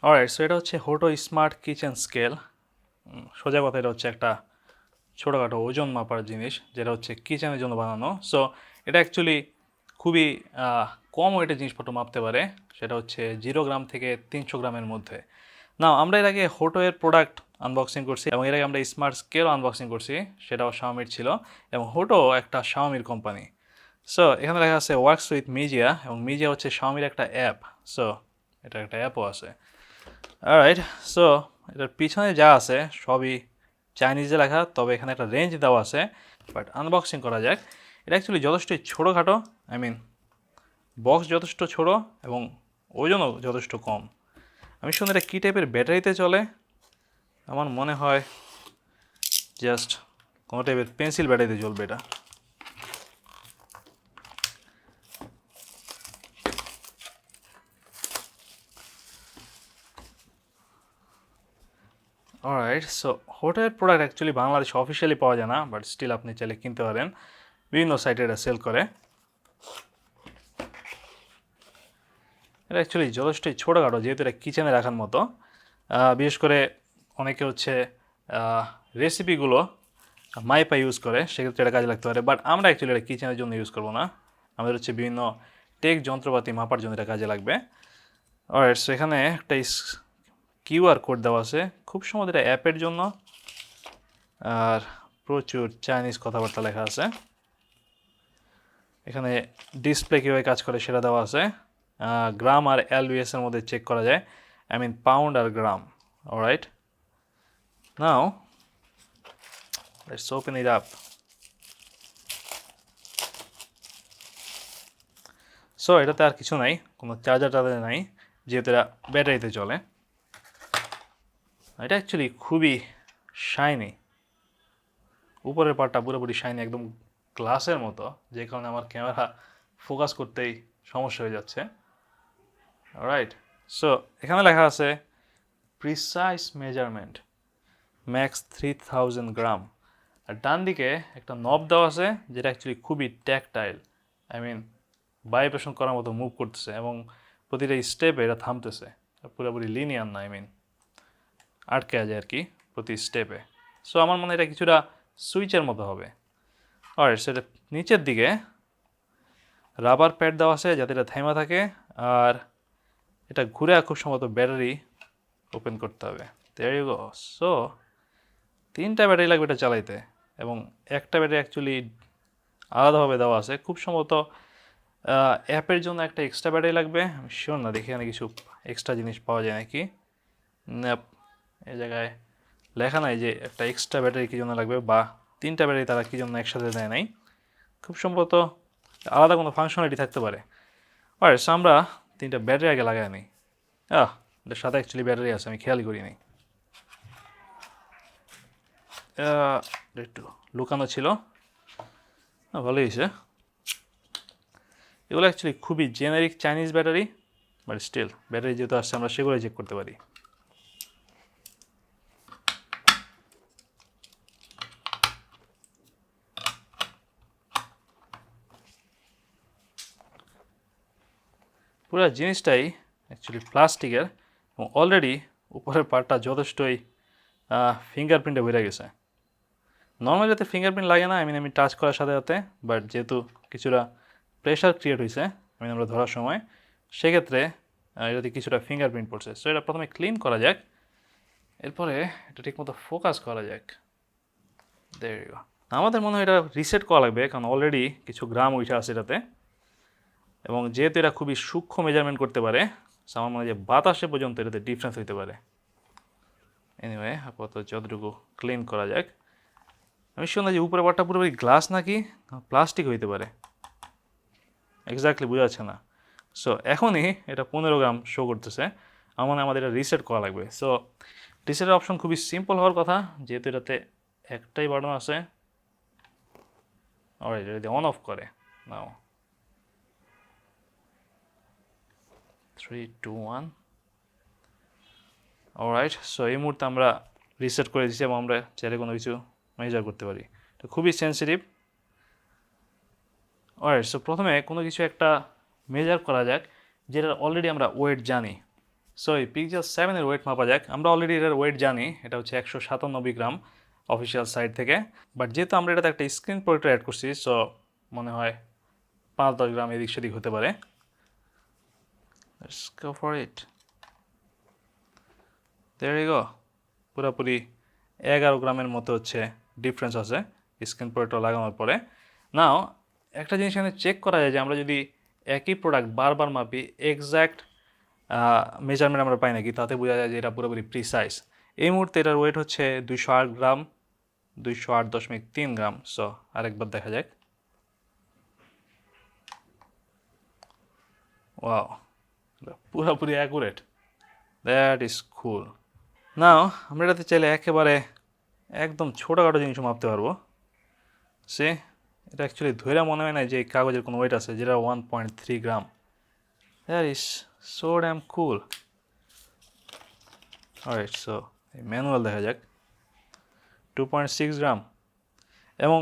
Alright, so এটা হচ্ছে HOTO smart kitchen scale. সোজা কথা এটা হচ্ছে একটা ছোটোখাটো ওজন মাপার জিনিস, যেটা হচ্ছে কিচেনের জন্য বানানো। সো এটা অ্যাকচুয়ালি খুবই কম ওয়েটের জিনিসপত্র মাপতে পারে। সেটা হচ্ছে 0 গ্রাম থেকে 300 গ্রামের মধ্যে। না, আমরা এর আগে হোটো এর প্রোডাক্ট আনবক্সিং করছি এবং এর আগে আমরা স্মার্ট স্কেলও আনবক্সিং করছি, সেটাও শাওমির ছিল। এবং হোটো একটা শাওমির কোম্পানি। সো এখানে লেখা আছে ওয়ার্কস উইথ মিজিয়া, এবং মিজিয়া হচ্ছে শাওমির একটা অ্যাপ। সো এটা একটা অ্যাপও আছে। অলরাইট, সো এটার পিছনে যা আছে সবই চাইনিজে লেখা, তবে এখানে একটা রেঞ্জ দেওয়া আছে। বাট আনবক্সিং করা যাক। এটা অ্যাকচুয়ালি যথেষ্টই ছোটোখাটো, আই মিন বক্স যথেষ্ট ছোটো এবং ওজনও যথেষ্ট কম। আমি শুনি এটা কী টাইপের ব্যাটারিতে চলে। আমার মনে হয় জাস্ট কোনো টাইপের পেন্সিল ব্যাটারিতে চলবে এটা। অলরাইট, সো হোটেলের প্রোডাক্ট অ্যাকচুয়ালি বাংলাদেশে অফিসিয়ালি পাওয়া যায় না, বাট স্টিল আপনি চাইলে কিনতে পারেন। বিভিন্ন সাইটে এটা সেল করে। এটা অ্যাকচুয়ালি যথেষ্টই ছোটোখাটো, যেহেতু এটা কিচেনে রাখার মতো। বিশেষ করে অনেকে হচ্ছে রেসিপিগুলো মাইপা ইউজ করে, সেক্ষেত্রে এটা কাজে লাগতে পারে। বাট আমরা অ্যাকচুয়ালি এটা কিচেনের জন্য ইউজ করবো না, আমাদের হচ্ছে বিভিন্ন টেক যন্ত্রপাতি মাপার জন্য এটা কাজে লাগবে। অলরাইট, সো এখানে একটা কিউআর কোড দেওয়া আছে, খুব সম্ভবত এটা অ্যাপের জন্য। আর প্রচুর চাইনিজ কথাবার্তা লেখা আছে। এখানে ডিসপ্লে কীভাবে কাজ করে সেটা দেওয়া আছে। গ্রাম আর এলবিএস এর মধ্যে চেক করা যায়, আই মিন পাউন্ড আর gram. Alright, now let's open it up. So এটাতে আর কিছু নাই, কোনো চার্জার টার্জার নাই, যেহেতু এটা ব্যাটারিতে চলে। এটা অ্যাকচুয়ালি খুবই শাইনি, উপরের পার্টটা পুরোপুরি শাইনি, একদম গ্লাসের মতো, যে কারণে আমার ক্যামেরা ফোকাস করতেই সমস্যা হয়ে যাচ্ছে। রাইট, সো এখানে লেখা আছে প্রিসাইজ মেজারমেন্ট ম্যাক্স 3000 গ্রাম। আর ডান দিকে একটা নব দেওয়া আছে, যেটা অ্যাকচুয়ালি খুবই ট্যাকটাইল, আই মিন ভাইব্রেশন করার মতো মুভ করতেছে, এবং প্রতিটা স্টেপে এটা থামতেছে। পুরোপুরি লিনিয়ার না, আই মিন আটকে যায় আর কি প্রতি স্টেপে। সো আমার মনে হয় এটা কিছুটা সুইচের মতো হবে। অলরাইট, সেটা নিচের দিকে রাবার প্যাড দেওয়া আছে যাতে এটা থেমা থাকে, আর এটা ঘুরে খুব সম্ভবত ব্যাটারি ওপেন করতে হবে। There you go. সো 3টা ব্যাটারি লাগবে এটা চালাইতে, এবং একটা ব্যাটারি অ্যাকচুয়ালি আলাদাভাবে দেওয়া আছে। খুব সম্ভবত অ্যাপের জন্য একটা এক্সট্রা ব্যাটারি লাগবে, আমি শিওর না, দেখি এখানে কিছু এক্সট্রা জিনিস পাওয়া যায় নাকি। এই জায়গায় লেখা নাই যে একটা এক্সট্রা ব্যাটারি কী জন্য লাগবে, বা 3টা ব্যাটারি তারা কী জন্য একসাথে দেয় নাই। খুব সম্ভবত আলাদা কোনো ফাংশনালিটি থাকতে পারে। অলরাইট, সো আমরা 3টা ব্যাটারি আগে লাগাই নিই। এটার সাথে অ্যাকচুয়ালি ব্যাটারি আছে, আমি খেয়ালই করিনি। একটু লুকানো ছিল, ভালোই হয়েছে। এগুলো অ্যাকচুয়ালি খুবই generic Chinese battery, but still battery যেহেতু আসছে আমরা সেগুলোই চেক করতে পারি। পুরো জিনিসটাই অ্যাকচুয়ালি প্লাস্টিকের, এবং অলরেডি উপরের পার্টটা যথেষ্টই ফিঙ্গারপ্রিন্টে বেড়ে গেছে। নর্মালি যাতে ফিঙ্গারপ্রিন্ট লাগে না, আমি টাচ করার সাথে সাথে, বাট যেহেতু কিছুটা প্রেশার ক্রিয়েট হয়েছে আমরা ধরার সময়, সেক্ষেত্রে এটাতে কিছুটা ফিঙ্গারপ্রিন্ট পড়ছে। সো এটা প্রথমে ক্লিন করা যাক, এরপরে এটা ঠিকমতো ফোকাস করা যাক। There you go. আমাদের মনে হয় এটা রিসেট করা লাগবে, কারণ অলরেডি কিছু গ্রাম উঠে আছে এটাতে, এবং যেহেতু এটা খুবই সূক্ষ্ম মেজারমেন্ট করতে পারে, আমার মনে হয় যে বাতাসে পর্যন্ত এটাতে ডিফারেন্স হইতে পারে। এনিওয়ে, আপাতত যতটুকু ক্লিন করা যাক। আমি শুনলাম যে উপরে পাটটা পুরোপুরি গ্লাস নাকি প্লাস্টিক হইতে পারে, এক্স্যাক্টলি বোঝা যাচ্ছে না। সো এখনই এটা 15 গ্রাম শো করতেছে, আমার মনে হয় আমাদের এটা রিসেট করা লাগবে। সো রিসেটের অপশন খুবই সিম্পল হওয়ার কথা, যেহেতু এটাতে একটাই বাটন আছে। অলরাইট, এটা যদি অন অফ করে নাও, 3, 2, 1। অলরাইট, সো এই মুহূর্তে আমরা রিসেট করে দিচ্ছি, এবং আমরা চাইলে কোনো কিছু মেজার করতে পারি। এটা খুবই সেন্সিটিভ। অলরাইট, সো প্রথমে কোনো কিছু একটা মেজার করা যাক, যেটা অলরেডি আমরা ওয়েট জানি। সো এই পিক্সেল 7 এর ওয়েট মাপা যাক। আমরা অলরেডি এটার ওয়েট জানি, এটা হচ্ছে 197 গ্রাম অফিসিয়াল সাইট থেকে। বাট যেহেতু আমরা এটাতে একটা স্ক্রিন প্রোটেক্টর অ্যাড করছি, সো মনে হয় 5-10 গ্রাম এদিক সেদিক হতে পারে। Let's go for it. There you go. পুরোপুরি 11 গ্রামের মতো হচ্ছে ডিফারেন্স আছে স্ক্রিন প্রোটেক্টর লাগানোর পরে। নাও একটা জিনিস এখানে চেক করা যায় যে আমরা যদি একই প্রোডাক্ট বারবার মাপি এক্স্যাক্ট মেজারমেন্ট আমরা পাই নাকি, তাতে বোঝা যায় যে এটা পুরোপুরি প্রিসাইজ। এই মুহূর্তে এটার ওয়েট হচ্ছে 208 গ্রাম, 208.3 গ্রাম। সো আরেকবার দেখা যাক। ওয়াও, পুরোপুরি accurate. That is cool. Now আমরা এটাতে চাইলে একেবারে একদম ছোটোখাটো জিনিসও মাপতে পারবো। সে এটা অ্যাকচুয়ালি ধৈর্য মনে হয় না যে কাগজের কোনো ওয়েট আছে যেটা 1.3 গ্রাম। That is so damn cool. Alright, so এই ম্যানুয়াল দেখা যাক। 2.6 গ্রাম। এবং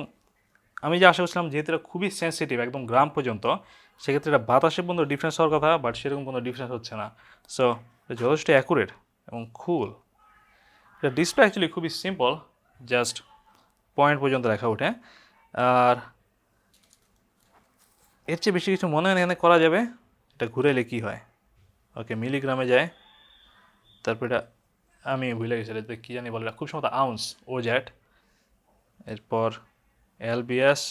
আমি যে আশা করছিলাম যেহেতু এটা খুবই সেন্সিটিভ একদম গ্রাম পর্যন্ত, সেক্ষেত্রে এটা বাতাসে পর্যন্ত ডিফারেন্স হওয়ার কথা, বাট সেরকম কোনো ডিফারেন্স হচ্ছে না। সো এটা যথেষ্ট অ্যাকুরেট এবং কুল। এটা ডিসপ্লে অ্যাকচুয়ালি খুবই সিম্পল, জাস্ট পয়েন্ট পর্যন্ত লেখা ওঠে। আর এর চেয়ে বেশি কিছু মনে হয় না এখানে করা যাবে। এটা ঘুরাইলে কী হয়, ওকে মিলিগ্রামে যায়, তারপর এটা আমি ভুলে গেছি এটা কী জানি বলে, খুব সম্ভবত আউন্স, ওজ্যাট, এরপর এলবিএস,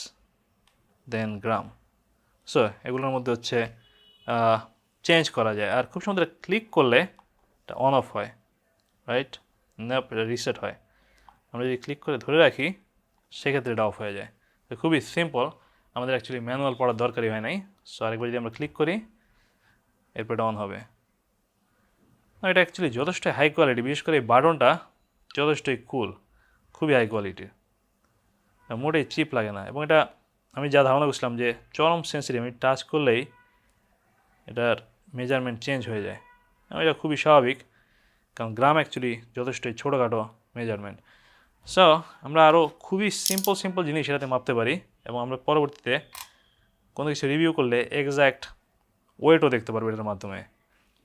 দেন গ্রাম। সো এগুলোর মধ্যে হচ্ছে চেঞ্জ করা যায়। আর খুব সুন্দর ক্লিক করলে এটা অন অফ হয়, রাইট না, এটা রিসেট হয়। আমরা যদি ক্লিক করে ধরে রাখি সেক্ষেত্রে এটা অফ হয়ে যায়। তো খুবই সিম্পল, আমাদের অ্যাকচুয়ালি ম্যানুয়াল পড়ার দরকারই হয় নাই। সো আরেকবার যদি আমরা ক্লিক করি এরপর এটা অন হবে। এটা অ্যাকচুয়ালি যথেষ্ট হাই কোয়ালিটি, বিশেষ করে এই বাটনটা যথেষ্টই কুল, খুবই হাই কোয়ালিটির, মোটেই চিপ লাগে না। এবং এটা আমি যা ধারণা করছিলাম যে চরম সেন্সিটিভ, আমি টাচ করলেই এটার মেজারমেন্ট চেঞ্জ হয়ে যায়। এবং এটা খুবই স্বাভাবিক, কারণ গ্রাম অ্যাকচুয়ালি যথেষ্টই ছোটোখাটো মেজারমেন্ট। সো আমরা আরও খুবই সিম্পল জিনিস এটাতে মাপতে পারি, এবং আমরা পরবর্তীতে কোনো কিছু রিভিউ করলে এক্স্যাক্ট ওয়েটও দেখতে পারবো এটার মাধ্যমে।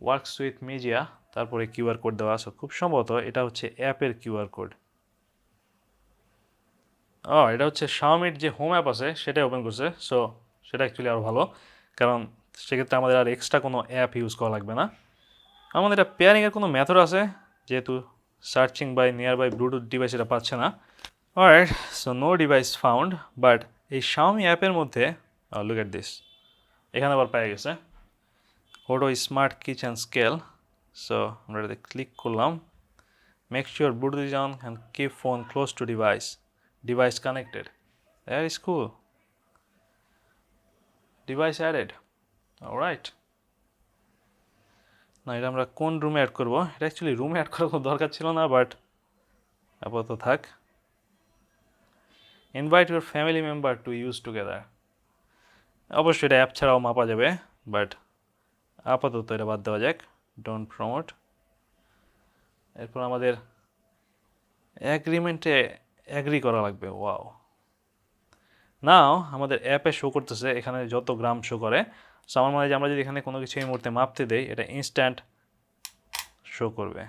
ওয়ার্কস উইথ মিডিয়া, তারপরে কিউআর কোড দেওয়া আছে, খুব সম্ভবত এটা হচ্ছে অ্যাপের কিউআর কোড। এটা হচ্ছে শাওমির যে হোম অ্যাপ আছে সেটাই ওপেন করছে। সো সেটা অ্যাকচুয়ালি আরও ভালো, কারণ সেক্ষেত্রে আমাদের আর এক্সট্রা কোনো অ্যাপ ইউজ করা লাগবে না। আমাদের এটা পেয়ারিংয়ের কোনো মেথড আছে, যেহেতু searching by nearby Bluetooth device এটা পাচ্ছে না। Alright, so no device found, but এই শাওমি অ্যাপের মধ্যে লুক এট দিস, এখানে আবার পেয়ে গেছে Hoto smart kitchen scale. So আমরা এটাতে ক্লিক করলাম, make sure Bluetooth is on and keep phone close to device connected. That is cool. Device added. Alright. না এটা আমরা কোন রুমে অ্যাড করবো, এটা অ্যাকচুয়ালি রুমে অ্যাড করার কোনো দরকার ছিল না, বাট আপাতত থাক। Invite your family member to use together. অবশ্যই এটা অ্যাপ ছাড়াও মাপা যাবে, বাট আপাতত এটা বাদ দেওয়া যাক, ডোন্ট প্রমোট। এরপর আমাদের অ্যাগ্রিমেন্টে অ্যাগ্রি করা লাগবে। ওয়াও, নাও আমাদের অ্যাপে শো করতেছে এখানে যত গ্রাম শো করে। সো আমার মনে হয় যে আমরা যদি এখানে কোনো কিছু এই মুহূর্তে মাপতে দেই এটা ইনস্ট্যান্ট শো করবে।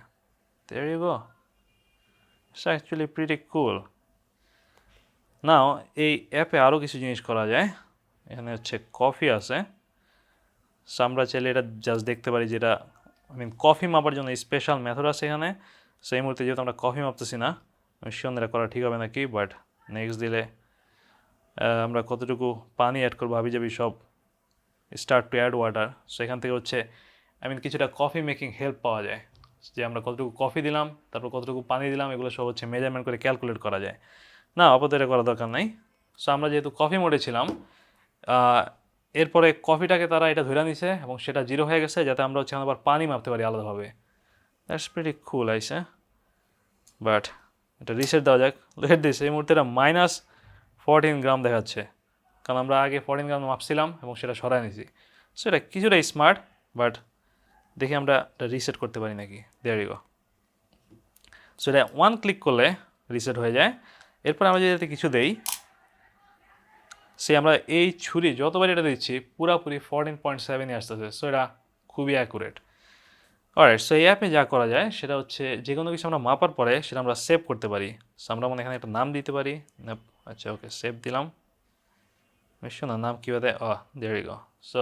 There you go. It's actually pretty cool. নাও এই অ্যাপে আরও কিছু জিনিস করা যায়। এখানে হচ্ছে কফি আছে। সো আমরা চাইলে এটা জাস্ট দেখতে পারি যেটা কফি মাপার জন্য স্পেশাল মেথড আছে এখানে। সো এই মুহূর্তে যেহেতু আমরা কফি মাপতেছি না, আমি শিওর এটা করা ঠিক হবে নাকি, বাট নেক্সট দিলে আমরা কতটুকু পানি অ্যাড করবো হাবি যাবি সব start to add water. So এখান থেকে হচ্ছে কিছুটা কফি মেকিং হেল্প পাওয়া যায়, যে আমরা কতটুকু কফি দিলাম তারপর কতটুকু পানি দিলাম, এগুলো সব হচ্ছে মেজারমেন্ট করে ক্যালকুলেট করা যায়। না আপাতত এটা করার দরকার নাই। সো আমরা যেহেতু কফি মোডে ছিলাম, এরপরে কফিটাকে তারা এটা ধরে নিছে এবং সেটা জিরো হয়ে গেছে, যাতে আমরা হচ্ছে আবার পানি মাপতে পারি আলাদাভাবে। দ্যাটস প্রিটি কুল আইসে, বাট এটা রিসেট দেওয়া যাক। লেট দিস, এই মুহূর্তে এটা -14 গ্রাম দেখাচ্ছে, কারণ আমরা আগে 14 গ্রাম মাপছিলাম এবং সেটা সরাই নিছি। সো এটা কিছুটা স্মার্ট, বাট দেখি আমরা এটা রিসেট করতে পারি নাকি। There you go. সো এটা ওয়ান ক্লিক করলে রিসেট হয়ে যায়। এরপর আমরা যদি কিছু দেই, সে আমরা এই ছুরি যতবার এটা দিচ্ছি পুরাপুরি 14.7 আসতেছে। সো এটা খুবই অ্যাকুরেট। অলরাইট, সো এই অ্যাপে যা করা যায় সেটা হচ্ছে যে কোনো কিছু আমরা মাপার পরে সেটা আমরা সেভ করতে পারি। সো আমরা মনে এখানে একটা নাম দিতে পারি। আচ্ছা, ওকে, সেভ দিলাম। শোনো নাম কীভাবে দেয়, দেয়ার ইউ গো। সো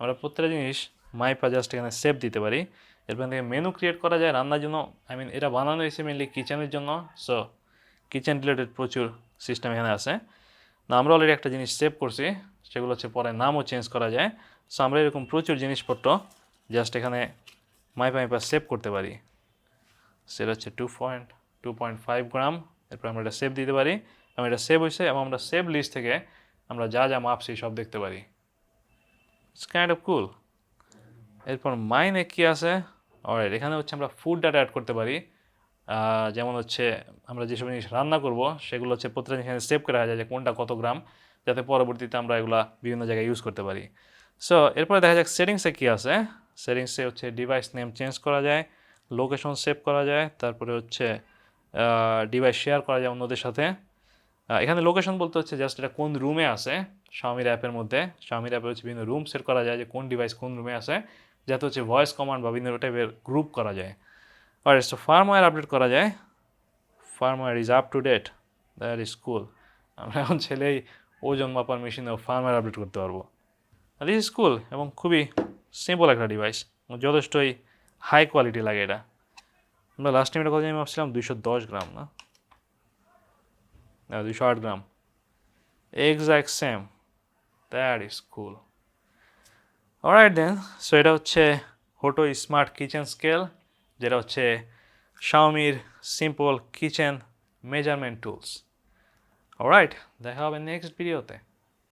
আমরা প্রত্যেকটা জিনিস মাইপা জাস্ট এখানে সেভ দিতে পারি। এরপর থেকে মেনু ক্রিয়েট করা যায় রান্নার জন্য। আই মিন এটা বানানো হয়েছে মেনলি কিচেনের জন্য। সো কিচেন রিলেটেড প্রচুর সিস্টেম এখানে আছে। না, আমরা অলরেডি একটা জিনিস সেভ করছি, সেগুলো হচ্ছে পরে নামও চেঞ্জ করা যায়। সো আমরা এরকম প্রচুর জিনিসপত্র জাস্ট এখানে মাইপা সেভ করতে পারি। সেটা হচ্ছে 2.5 গ্রাম। এরপর আমরা এটা সেভ দিতে পারি এবং এটা সেভ হয়েছে এবং আমরা সেভ লিস্ট থেকে আমরা যা যা মাপছি সব দেখতে পারি। ইটস কাইন্ড অফ কুল। এরপর মাইনে কি আছে, অলরাইট, এখানে হচ্ছে আমরা ফুড ডাটা অ্যাড করতে পারি। যেমন হচ্ছে আমরা যেসব জিনিস রান্না করব সেগুলো হচ্ছে প্রত্যেকটা জিনিস এখানে সেভ করা যায় যে কোনটা কত গ্রাম, যাতে পরবর্তীতে আমরা এগুলা বিভিন্ন জায়গায় ইউজ করতে পারি। সো এরপরে দেখা যাক সেটিংসে কী আছে। সেটিংসে হচ্ছে ডিভাইস নেম চেঞ্জ করা যায়, লোকেশন সেভ করা যায়, তারপরে হচ্ছে ডিভাইস শেয়ার করা যায় অন্যদের সাথে। এখানে লোকেশন বলতে হচ্ছে জাস্ট এটা কোন রুমে আছে। শাওমির অ্যাপের মধ্যে শাওমির অ্যাপে হচ্ছে বিভিন্ন রুম সেট করা যায় যে কোন ডিভাইস কোন রুমে আছে, যাতে হচ্ছে ভয়েস কমান্ড বা বিভিন্ন টাইপের গ্রুপ করা যায়। আর সো ফার্মওয়্যার আপডেট করা যায়। Firmware is up to date, that is cool. আমরা এখন ছেলেই ওজন মাপার মেশিনেও ফার্মওয়্যার আপডেট করতে পারবো। দিস ইজ কুল এবং খুবই সিম্পল একটা ডিভাইস, যথেষ্টই হাই কোয়ালিটি লাগে এটা। আমরা লাস্ট টাইম এটা কথা আমি ভাবছিলাম 210 গ্রাম, না 208 গ্রাম, exact same. That is cool. Alright then, so এটা হচ্ছে হোটো স্মার্ট কিচেন স্কেল, যেটা হচ্ছে শাওমির simple kitchen measurement tools. Alright, দেখা হবে নেক্সট ভিডিওতে।